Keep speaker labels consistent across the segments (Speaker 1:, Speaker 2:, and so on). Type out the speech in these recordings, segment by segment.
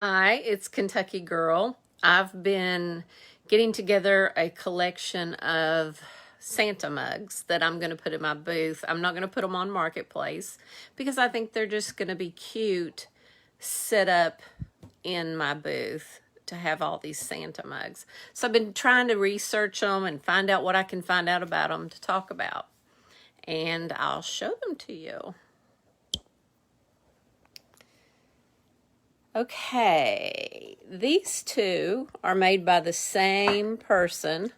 Speaker 1: Hi, it's Kentucky Girl. I've been getting together a collection of Santa mugs that I'm going to put in my booth. I'm not going to put them on Marketplace because I think they're just going to be cute set up in my booth to have all these Santa mugs. So I've been trying to research them and find out what I can find out about them to talk about. And I'll show them to you. Okay, these two are made by the same person.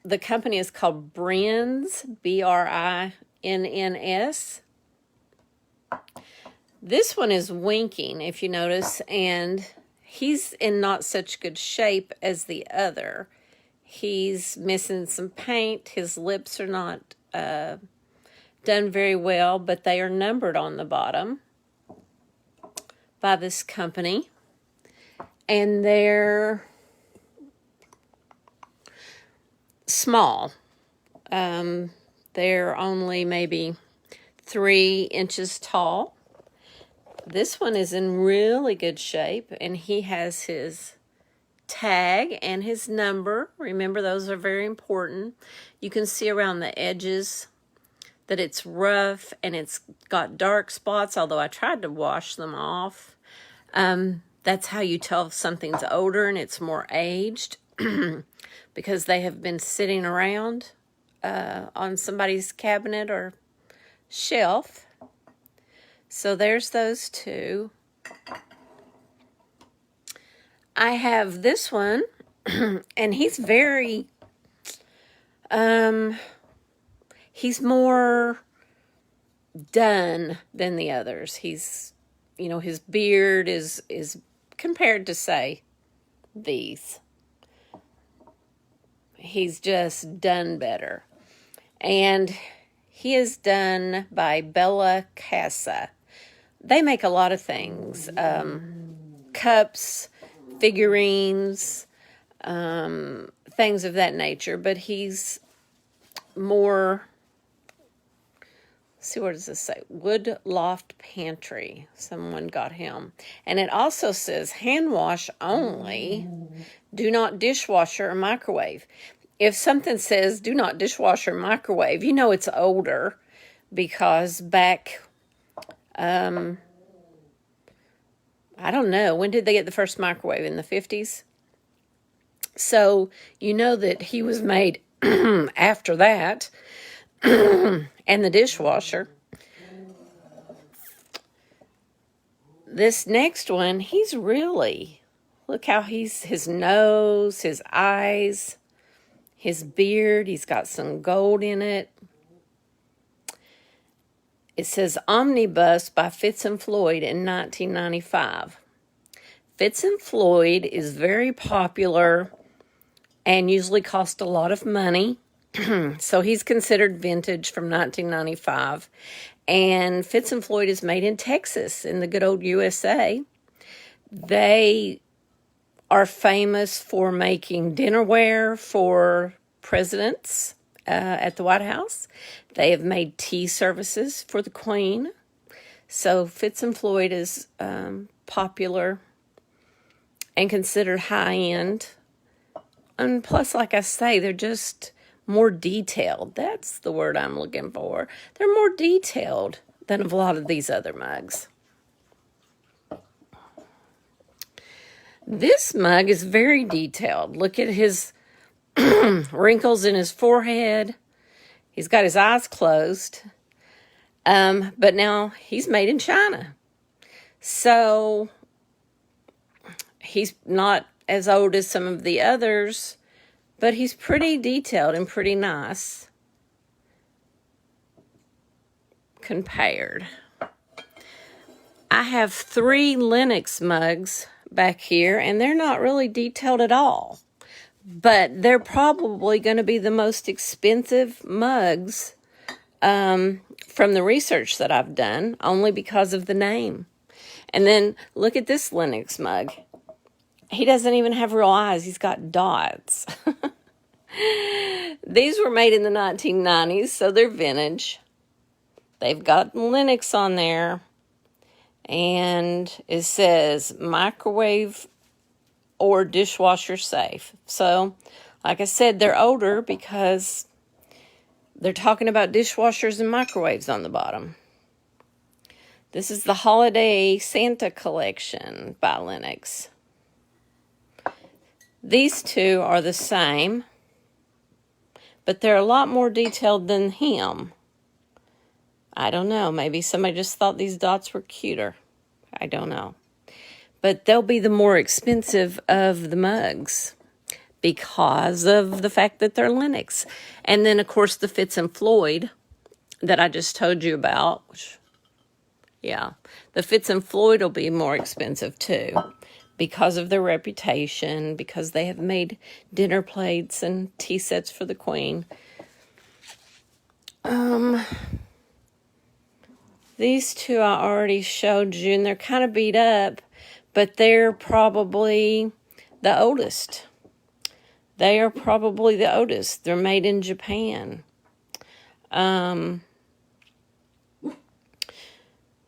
Speaker 1: The company is called Brinns, Brinns. This one is winking, if you notice, and he's in not such good shape as the other. He's missing some paint. His lips are not done very well, but they are numbered on the bottom by this company. And they're small. They're only maybe 3 inches tall. This one is in really good shape, and he has his tag and his number. Remember, those are very important. You can see around the edges that it's rough and it's got dark spots, although I tried to wash them off. That's how you tell if something's older and it's more aged because they have been sitting around on somebody's cabinet or shelf. So there's those two. I have this one, and he's very, he's more done than the others. He's, his beard is compared to, say, these. He's just done better. And he is done by Bella Casa. They make a lot of things. Cups, figurines, things of that nature. But he's more, see, what does this say? Wood Loft Pantry. Someone got him. And it also says hand wash only. Do not dishwasher or microwave. If something says do not dishwasher or microwave, you know it's older because back, I don't know, when did they get the first microwave? In the 50s? So you know that he was made after that. And the dishwasher. This next one, he's really, look how his nose, his eyes, his beard, he's got some gold in it. It says Omnibus by Fitz and Floyd in 1995. Fitz and Floyd is very popular and usually cost a lot of money. So he's considered vintage from 1995. And Fitz and Floyd is made in Texas, in the good old USA. They are famous for making dinnerware for presidents at the White House. They have made tea services for the Queen. So Fitz and Floyd is popular and considered high-end. And plus, like I say, they're just more detailed. That's the word I'm looking for. They're more detailed than a lot of these other mugs. This mug is very detailed. Look at his wrinkles in his forehead. He's got his eyes closed. But now he's made in China. So he's not as old as some of the others, but he's pretty detailed and pretty nice compared. I have 3 Lenox mugs back here, and they're not really detailed at all. But they're probably going to be the most expensive mugs from the research that I've done, only because of the name. And then look at this Lenox mug. He doesn't even have real eyes. He's got dots. These were made in the 1990s, so they're vintage. They've got Lenox on there. And it says microwave or dishwasher safe. So, like I said, they're older because they're talking about dishwashers and microwaves on the bottom. This is the Holiday Santa Collection by Lennox. These two are the same, but they're a lot more detailed than him. I don't know. Maybe somebody just thought these dots were cuter. I don't know. But they'll be the more expensive of the mugs because of the fact that they're Lennox. And then, of course, the Fitz and Floyd that I just told you about. Which, yeah, the Fitz and Floyd will be more expensive too because of their reputation, because they have made dinner plates and tea sets for the Queen. These two I already showed you, and they're kind of beat up, but they're probably the oldest. They are probably the oldest. They're made in Japan.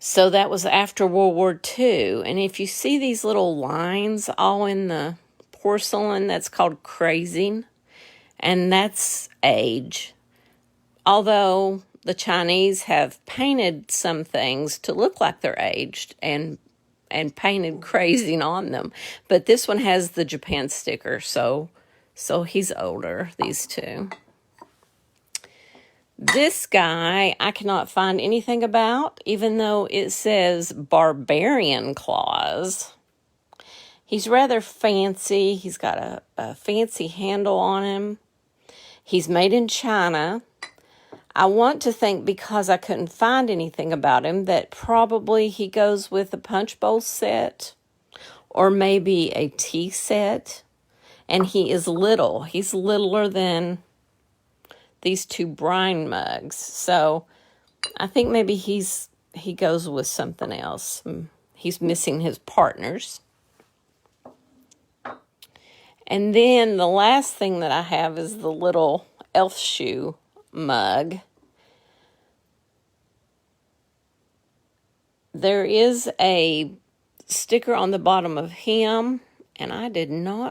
Speaker 1: So that was after World War II. And if you see these little lines all in the porcelain, that's called crazing, and that's age. Although the Chinese have painted some things to look like they're aged and painted crazing on them. But this one has the Japan sticker, so he's older, these two. This guy, I cannot find anything about, even though it says Barbarian Claus. He's rather fancy. He's got a fancy handle on him. He's made in China. I want to think, because I couldn't find anything about him, that probably he goes with a punch bowl set or maybe a tea set. And he is little. He's littler than these two brine mugs. So I think maybe he goes with something else. He's missing his partners. And then the last thing that I have is the little elf shoe mug. There is a sticker on the bottom of him, and I did not